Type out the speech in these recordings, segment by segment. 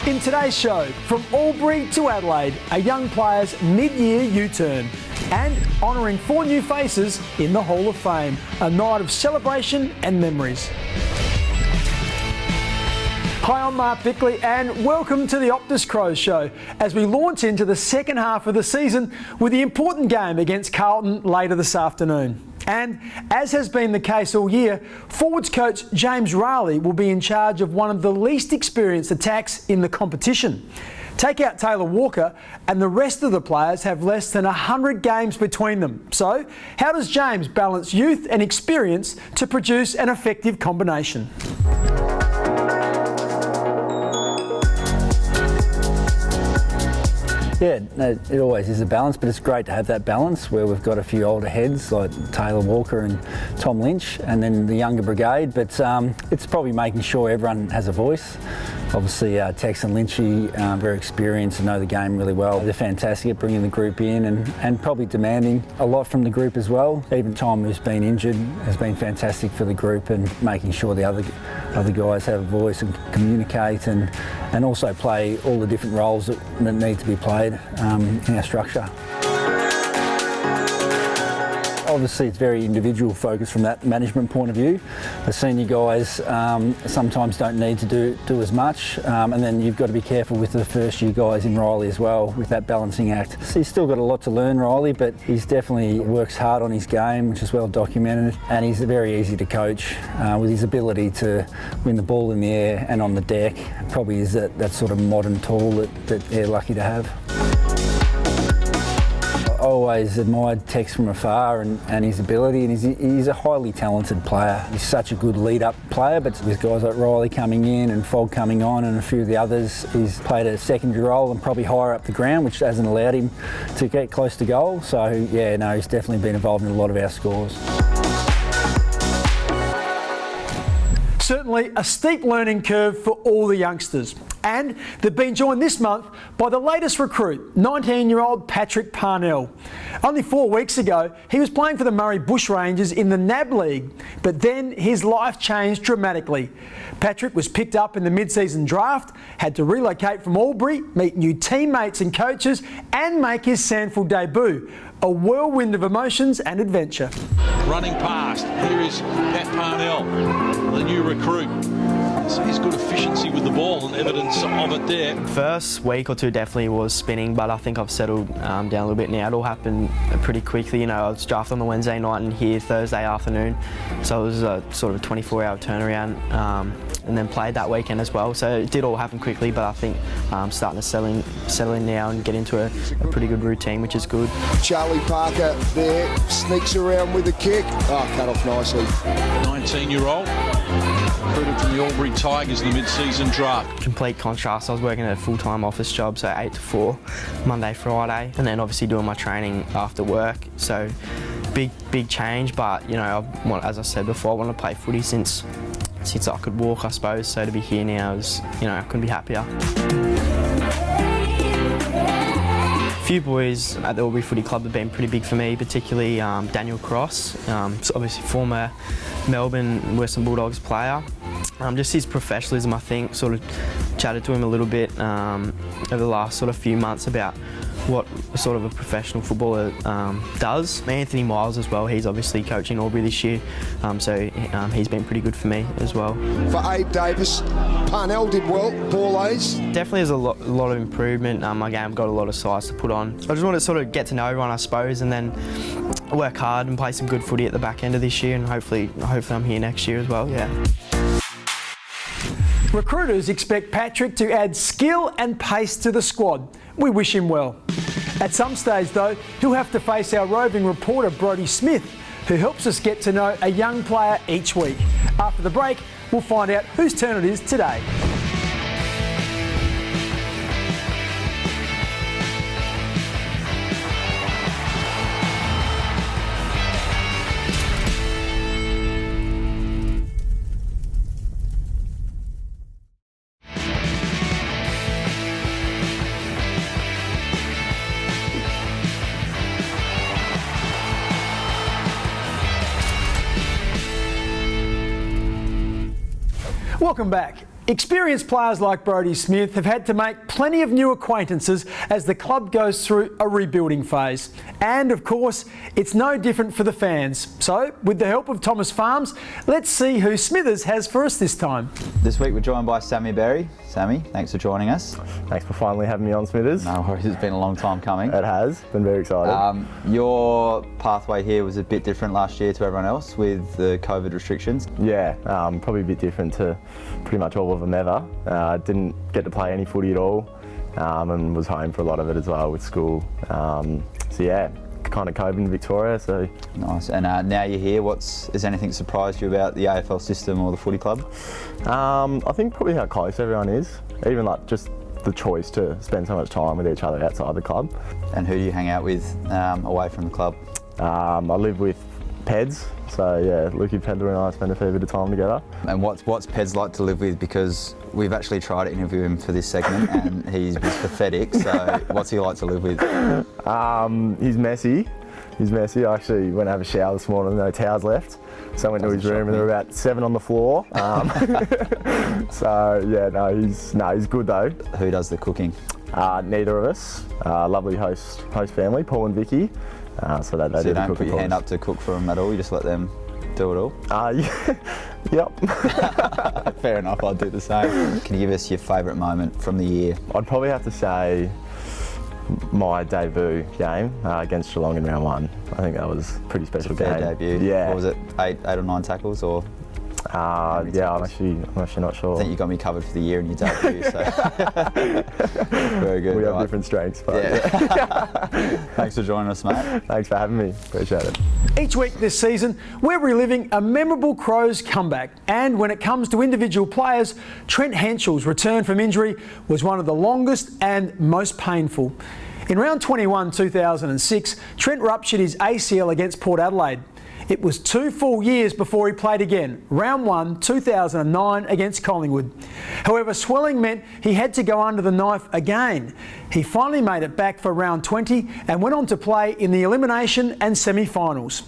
In today's show, from Albury to Adelaide, a young player's mid-year U-turn, and honouring 4 new faces in the Hall of Fame, a night of celebration and memories. Hi, I'm Mark Bickley and welcome to the Optus Crows Show as we launch into the second half of the season with the important game against Carlton later this afternoon. And as has been the case all year, forwards coach James Rahilly will be in charge of one of the least experienced attacks in the competition. Take out Taylor Walker and the rest of the players have less than 100 games between them. So how does James balance youth and experience to produce an effective combination? Yeah, it always is a balance, but it's great to have that balance where we've got a few older heads like Taylor Walker and Tom Lynch, and then the younger brigade. But it's probably making sure everyone has a voice. Obviously, Tex and Lynchy very experienced and know the game really well. They're fantastic at bringing the group in and probably demanding a lot from the group as well. Even Tom, who's been injured, has been fantastic for the group and making sure the other guys have a voice and communicate and also play all the different roles that need to be played in our structure. Obviously, it's very individual focused from that management point of view. The senior guys sometimes don't need to do as much, and then you've got to be careful with the first year guys in Rahilly as well with that balancing act. So he's still got a lot to learn, Rahilly, but he's definitely works hard on his game, which is well documented, and he's very easy to coach with his ability to win the ball in the air and on the deck. Probably is that sort of modern tool that they're lucky to have. I always admired Tex from afar and his ability, and he's a highly talented player. He's such a good lead-up player, but with guys like Rahilly coming in and Fogg coming on and a few of the others, he's played a secondary role and probably higher up the ground, which hasn't allowed him to get close to goal. So yeah, no, he's definitely been involved in a lot of our scores. Certainly a steep learning curve for all the youngsters. And they've been joined this month by the latest recruit, 19-year-old Patrick Parnell. Only 4 weeks ago, he was playing for the Murray Bushrangers in the NAB League, but then his life changed dramatically. Patrick was picked up in the mid-season draft, had to relocate from Albury, meet new teammates and coaches, and make his Sandford debut. A whirlwind of emotions and adventure. Running past, here is Pat Parnell, the new recruit. So he's good efficiency with the ball and evidence of it there. First week or two definitely was spinning, but I think I've settled down a little bit now. It all happened pretty quickly. You know, I was drafted on the Wednesday night and here Thursday afternoon, so it was a sort of 24-hour turnaround, and then played that weekend as well. So it did all happen quickly, but I think I'm starting to settle in now and get into a pretty good routine, which is good. Charlie Parker there, sneaks around with a kick. Oh, cut off nicely. 19-year-old, recruited from the Albury Tigers in the mid-season draft. Complete contrast. I was working at a full-time office job, so 8 to 4, Monday, Friday, and then obviously doing my training after work. So big change, but you know, as I said before, I want to play footy since I could walk, I suppose. So to be here now is, you know, I couldn't be happier. A few boys at the Albury Footy Club have been pretty big for me, particularly Daniel Cross, obviously former Melbourne Western Bulldogs player. Just his professionalism, I think, sort of chatted to him a little bit over the last sort of few months about what sort of a professional footballer does. Anthony Miles as well, he's obviously coaching Albury this year, so he's been pretty good for me as well. For Abe Davis, Parnell did well, ball A's. Definitely there's a lot of improvement. My game got a lot of size to put on. I just want to sort of get to know everyone, I suppose, and then work hard and play some good footy at the back end of this year, and hopefully I'm here next year as well, yeah. Recruiters expect Patrick to add skill and pace to the squad. We wish him well. At some stage though, he'll have to face our roving reporter Brodie Smith, who helps us get to know a young player each week. After the break, we'll find out whose turn it is today. Welcome back. Experienced players like Brodie Smith have had to make plenty of new acquaintances as the club goes through a rebuilding phase. And of course, it's no different for the fans. So, with the help of Thomas Farms, let's see who Smithers has for us this time. This week we're joined by Sammy Berry. Sammy, thanks for joining us. Thanks for finally having me on, Smithers. No worries, it's been a long time coming. It has, been very excited. Your pathway here was a bit different last year to everyone else with the COVID restrictions. Yeah, probably a bit different to pretty much all of them ever. Didn't get to play any footy at all and was home for a lot of it as well with school. So yeah, kind of COVID in Victoria. So nice. And now you're here, has anything surprised you about the AFL system or the footy club? I think probably how close everyone is, even like just the choice to spend so much time with each other outside the club. And who do you hang out with away from the club? I live with Peds, so yeah, Lukey Pedler and I spend a fair bit of time together. And what's Peds like to live with? Because we've actually tried to interview him for this segment and he's pathetic, so what's he like to live with? He's messy. I actually went to have a shower this morning, no towels left. So I went to his room and there were about 7 on the floor. So yeah, he's good though. Who does the cooking? Neither of us. Lovely host family, Paul and Vicky. So they so do you the don't put cooking your hand up to cook for them at all, you just let them do it all? Yep. Fair enough, I'll do the same. Can you give us your favourite moment from the year? I'd probably have to say my debut game against Geelong in round 1. I think that was a pretty special game. Fair debut. Yeah. What was it, 8 or 9 tackles or? Yeah, I'm actually not sure. I think you got me covered for the year in your debut, so. Very good. We have different strengths, but yeah. Thanks for joining us, mate. Thanks for having me. Appreciate it. Each week this season, we're reliving a memorable Crows comeback. And when it comes to individual players, Trent Henschel's return from injury was one of the longest and most painful. In round 21, 2006, Trent ruptured his ACL against Port Adelaide. It was 2 full years before he played again, round 1, 2009 against Collingwood. However, swelling meant he had to go under the knife again. He finally made it back for round 20 and went on to play in the elimination and semi-finals.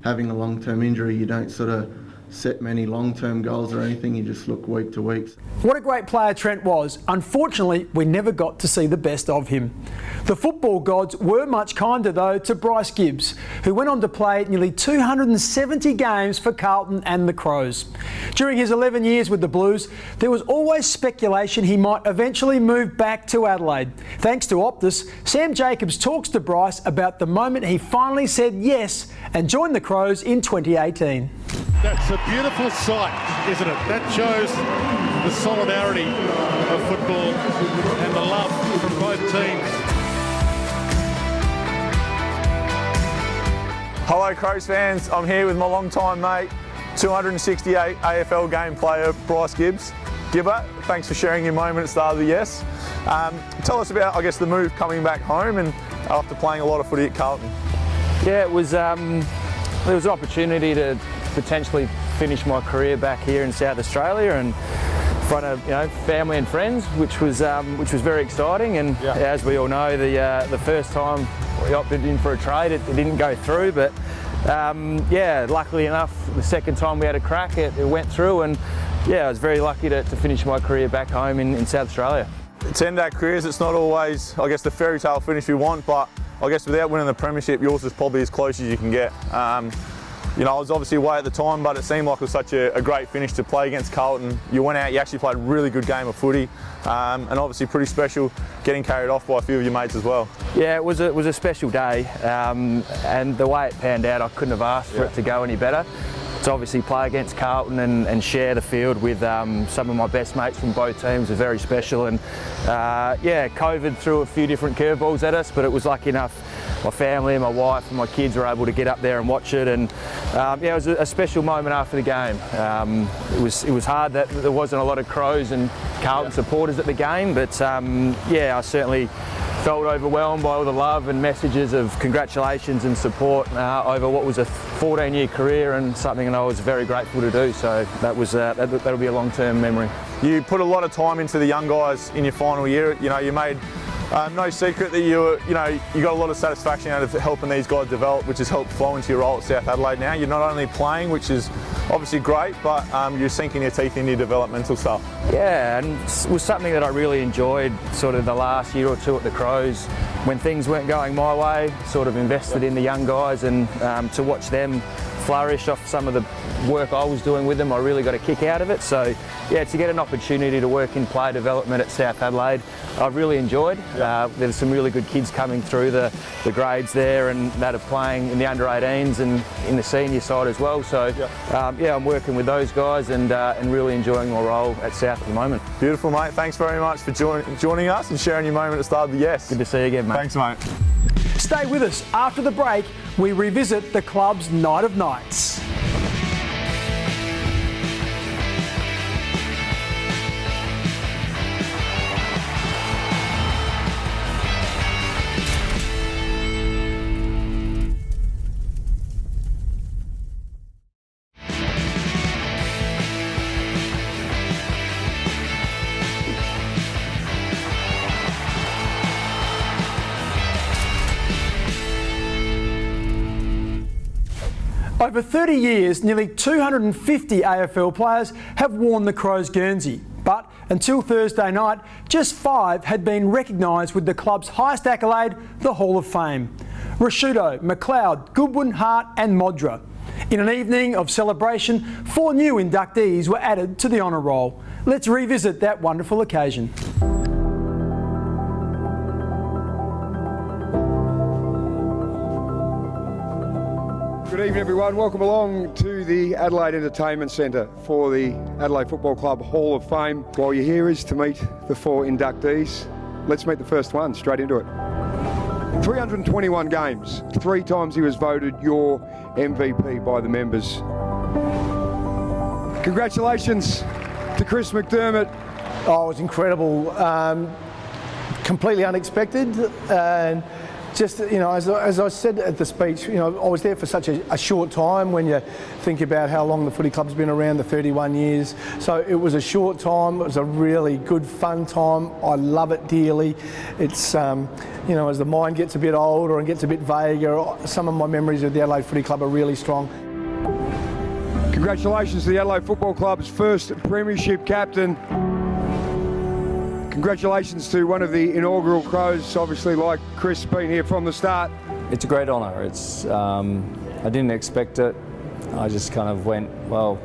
Having a long-term injury, you don't sort of set many long-term goals or anything, you just look week to week. What a great player Trent was. Unfortunately, we never got to see the best of him. The football gods were much kinder though to Bryce Gibbs, who went on to play nearly 270 games for Carlton and the Crows. During his 11 years with the Blues, there was always speculation he might eventually move back to Adelaide. Thanks to Optus, Sam Jacobs talks to Bryce about the moment he finally said yes and joined the Crows in 2018. That's a beautiful sight, isn't it? That shows the solidarity of football and the love from both teams. Hello Crows fans, I'm here with my long-time mate, 268 AFL game player Bryce Gibbs. Gibber, thanks for sharing your moment at the start of the yes. Tell us about, I guess, the move coming back home and after playing a lot of footy at Carlton. Yeah, it was, there was an opportunity to potentially finish my career back here in South Australia and in front of family and friends, which was very exciting. And as we all know, the first time we opted in for a trade, it didn't go through. But luckily enough, the second time we had a crack, it went through. And I was very lucky to finish my career back home in South Australia. To end our careers, it's not always, I guess, the fairy tale finish we want, but I guess without winning the premiership, yours is probably as close as you can get. I was obviously away at the time, but it seemed like it was such a great finish to play against Carlton. You went out, you actually played a really good game of footy, and obviously pretty special getting carried off by a few of your mates as well. Yeah, it was a special day, and the way it panned out, I couldn't have asked for it to go any better. To obviously play against Carlton and share the field with some of my best mates from both teams was very special. And COVID threw a few different curveballs at us, but it was lucky enough my family and my wife and my kids were able to get up there and watch it. And it was a special moment after the game. It was hard that there wasn't a lot of Crows and Carlton supporters at the game, but I certainly felt overwhelmed by all the love and messages of congratulations and support over what was a 14-year career and something that I was very grateful to do. So that'll be a long-term memory. You put a lot of time into the young guys in your final year. You made no secret that you got a lot of satisfaction out of helping these guys develop, which has helped flow into your role at South Adelaide now. You're not only playing, which is obviously great, but you're sinking your teeth in your developmental stuff. Yeah, and it was something that I really enjoyed sort of the last year or two at the Crows. When things weren't going my way, sort of invested in the young guys, and to watch them flourish off some of the work I was doing with them, I really got a kick out of it. So yeah, to get an opportunity to work in player development at South Adelaide, I've really enjoyed. There's some really good kids coming through the grades there, and that are playing in the under-18s and in the senior side as well. So yeah, I'm working with those guys and really enjoying my role at South at the moment. Beautiful, mate. Thanks very much for joining us and sharing your moment at the start of the Yes. Good to see you again, mate. Thanks, mate. Stay with us. After the break, we revisit the club's Night of Nights. Over 30 years, nearly 250 AFL players have worn the Crows Guernsey. But until Thursday night, just 5 had been recognised with the club's highest accolade, the Hall of Fame. Rashudo, McLeod, Goodwin, Hart and Modra. In an evening of celebration, 4 new inductees were added to the honour roll. Let's revisit that wonderful occasion. Good evening, everyone. Welcome along to the Adelaide Entertainment Centre for the Adelaide Football Club Hall of Fame. While you're here is to meet the 4 inductees. Let's meet the first one, straight into it. 321 games, 3 times he was voted your MVP by the members. Congratulations to Chris McDermott. Oh, it was incredible. Completely unexpected. And just, you know, as I said at the speech, you know, I was there for such a short time when you think about how long the footy club's been around, the 31 years. So it was a short time. It was a really good, fun time. I love it dearly. It's, you know, as the mind gets a bit older and gets a bit vaguer, some of my memories of the Adelaide Footy Club are really strong. Congratulations to the Adelaide Football Club's first premiership captain. Congratulations to one of the inaugural Crows, obviously, like Chris, been here from the start. It's a great honour. It's I didn't expect it. I just kind of went, well,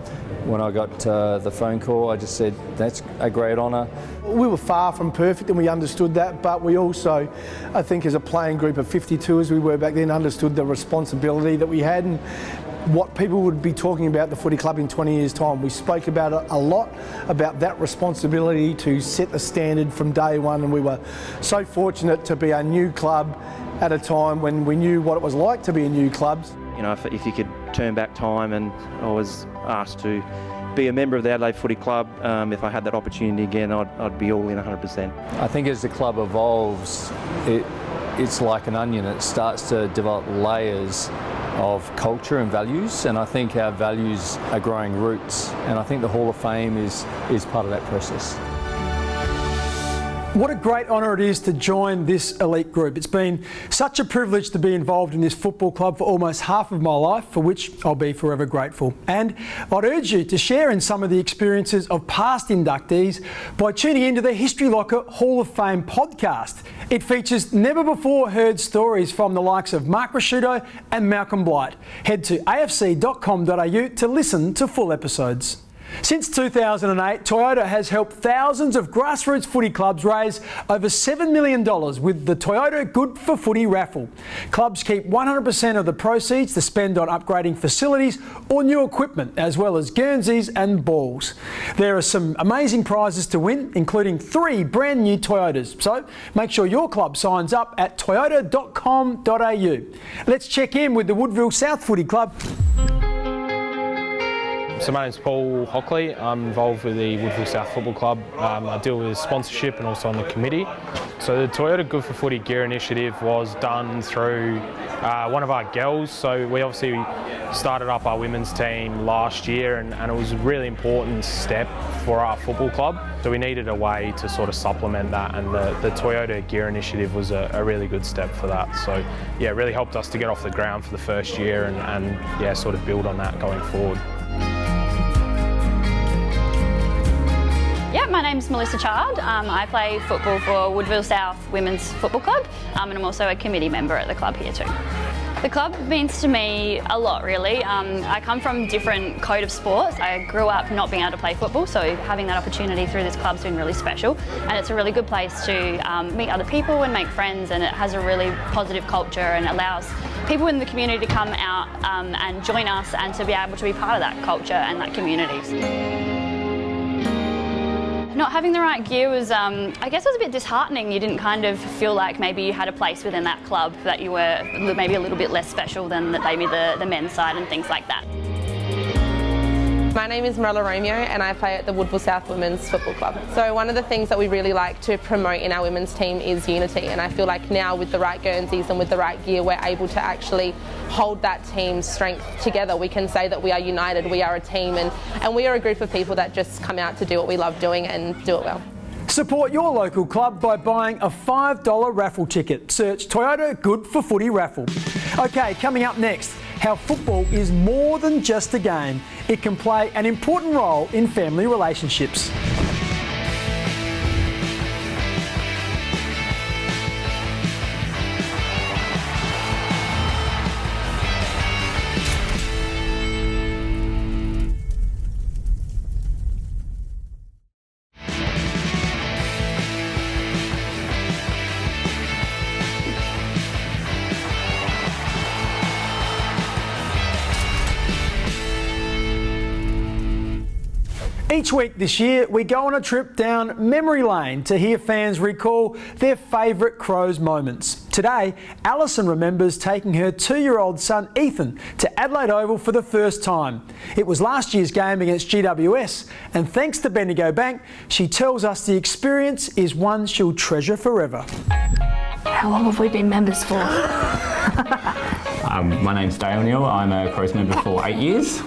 when I got the phone call, I just said, that's a great honour. We were far from perfect and we understood that, but we also, I think as a playing group of 52 as we were back then, understood the responsibility that we had and what people would be talking about the footy club in 20 years' time. We spoke about it a lot, about that responsibility to set the standard from day one, and we were so fortunate to be a new club at a time when we knew what it was like to be a new club. You know, if you could turn back time, and I was asked to be a member of the Adelaide Footy Club, if I had that opportunity again, I'd be all in 100%. I think as the club evolves, it's like an onion. It starts to develop layers of culture and values, and I think our values are growing roots, and I think the Hall of Fame is part of that process. What a great honour it is to join this elite group. It's been such a privilege to be involved in this football club for almost half of my life, for which I'll be forever grateful. And I'd urge you to share in some of the experiences of past inductees by tuning into the History Locker Hall of Fame podcast. It features never before heard stories from the likes of Mark Rashudo and Malcolm Blight. Head to afc.com.au to listen to full episodes. Since 2008, Toyota has helped thousands of grassroots footy clubs raise over $7 million with the Toyota Good for Footy raffle. Clubs keep 100% of the proceeds to spend on upgrading facilities or new equipment, as well as Guernseys and balls. There are some amazing prizes to win, including 3 brand new Toyotas. So make sure your club signs up at toyota.com.au. Let's check in with the Woodville South Footy Club. So my name's Paul Hockley. I'm involved with the Woodville South Football Club. I deal with sponsorship and also on the committee. So the Toyota Good for Footy Gear initiative was done through one of our girls. So we obviously started up our women's team last year, and it was a really important step for our football club. So we needed a way to sort of supplement that, and the Toyota Gear initiative was a really good step for that. So yeah, it really helped us to get off the ground for the first year and yeah, sort of build on that going forward. name's Melissa Chard. I play football for Woodville South Women's Football Club, and I'm also a committee member at the club here too. The club means to me a lot, really. I come from a different code of sports. I grew up not being able to play football, so having that opportunity through this club's been really special. And it's a really good place to meet other people and make friends, and it has a really positive culture and allows people in the community to come out and join us and to be able to be part of that culture and that community. Not having the right gear was, I guess it was a bit disheartening. You didn't kind of feel like maybe you had a place within that club, that you were maybe a little bit less special than maybe the men's side and things like that. My name is Marilla Romeo and I play at the Woodville South Women's Football Club. So one of the things that we really like to promote in our women's team is unity, and I feel like now with the right Guernseys and with the right gear we're able to actually hold that team's strength together. We can say that we are united, we are a team, and we are a group of people that just come out to do what we love doing and do it well. Support your local club by buying a $5 raffle ticket. Search Toyota Good for Footy raffle. Okay, coming up next, how football is more than just a game. It can play an important role in family relationships. Each week this year, we go on a trip down memory lane to hear fans recall their favourite Crows moments. Today, Alison remembers taking her 2-year-old son Ethan to Adelaide Oval for the first time. It was last year's game against GWS, and thanks to Bendigo Bank, she tells us the experience is one she'll treasure forever. How long have we been members for? My name's Dale Neal. I'm a Crows member for 8 years.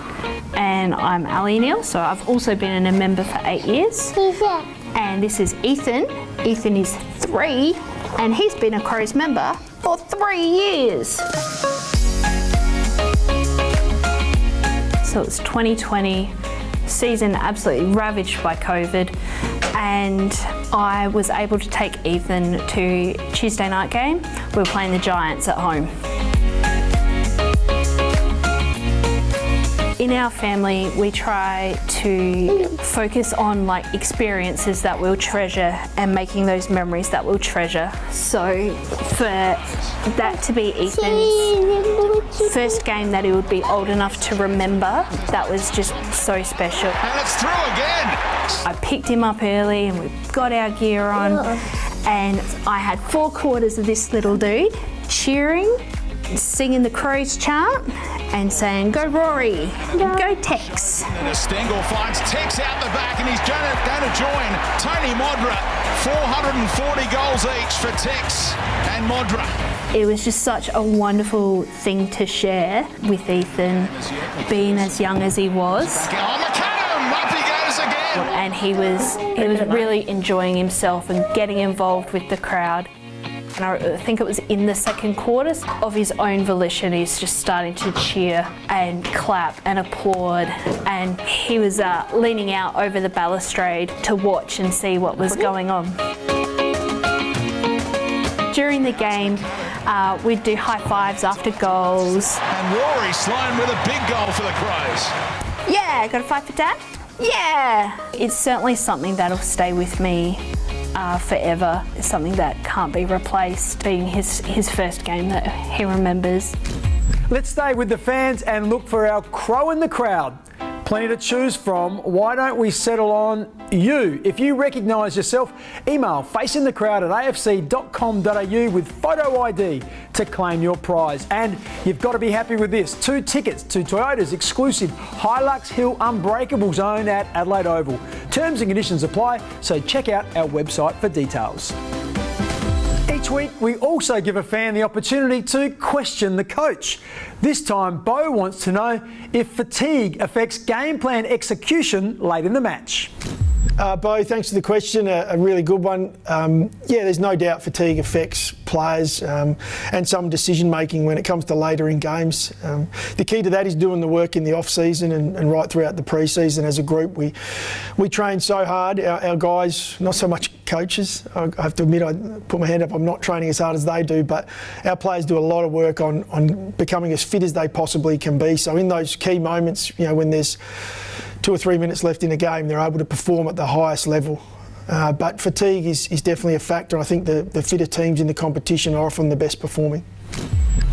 And I'm Ali Neal, so I've also been a member for 8 years. And this is Ethan. Ethan is 3, and he's been a Crows member for 3 years. So it's 2020, season absolutely ravaged by COVID, and I was able to take Ethan to Tuesday night game. We were playing the Giants at home. In our family, we try to focus on experiences that we'll treasure and making those memories that we'll treasure. So for that to be Ethan's first game that he would be old enough to remember, that was just so special. And it's through again. I picked him up early and we got our gear on, and I had 4 quarters of this little dude cheering, singing the Crows chant and saying, "Go Rory, go Tex." And Stengel finds Tex out the back, and he's going to join Tony Modra. 440 goals each for Tex and Modra. It was just such a wonderful thing to share with Ethan, being as young as he was. And he was really enjoying himself and getting involved with the crowd. And I think it was in the second quarter, of his own volition, he's just starting to cheer and clap and applaud. And he was leaning out over the balustrade to watch and see what was going on. During the game, we'd do high fives after goals. And Rory Sloan with a big goal for the Crows. Yeah, got a 5 for Dad? Yeah! It's certainly something that'll stay with me forever. It's something that can't be replaced, being his first game that he remembers. Let's stay with the fans and look for our Crow in the crowd. Plenty to choose from. Why don't we settle on you? If you recognise yourself, email facingthecrowd@afc.com.au with photo ID to claim your prize. And you've got to be happy with this. 2 tickets to Toyota's exclusive Hilux Hill Unbreakable Zone at Adelaide Oval. Terms and conditions apply, so check out our website for details. Each week, we also give a fan the opportunity to question the coach. This time, Bo wants to know if fatigue affects game plan execution late in the match. Bo, thanks for the question, a really good one. Yeah, there's no doubt fatigue affects players and some decision making when it comes to later in games. The key to that is doing the work in the off season and right throughout the pre-season. As a group, we train so hard. Our guys, not so much coaches. I have to admit, I put my hand up. I'm not training as hard as they do, but our players do a lot of work on becoming as fit as they possibly can be. So in those key moments, when there's 2 or 3 minutes left in a game, they're able to perform at the highest level. But fatigue is definitely a factor. I think the fitter teams in the competition are often the best performing.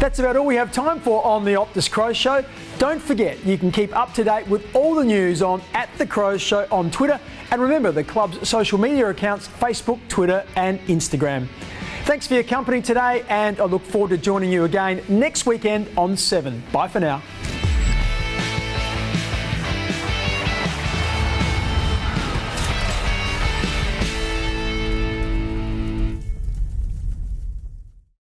That's about all we have time for on the Optus Crows Show. Don't forget, you can keep up to date with all the news on @TheCrows on Twitter. And remember the club's social media accounts, Facebook, Twitter and Instagram. Thanks for your company today, and I look forward to joining you again next weekend on 7. Bye for now.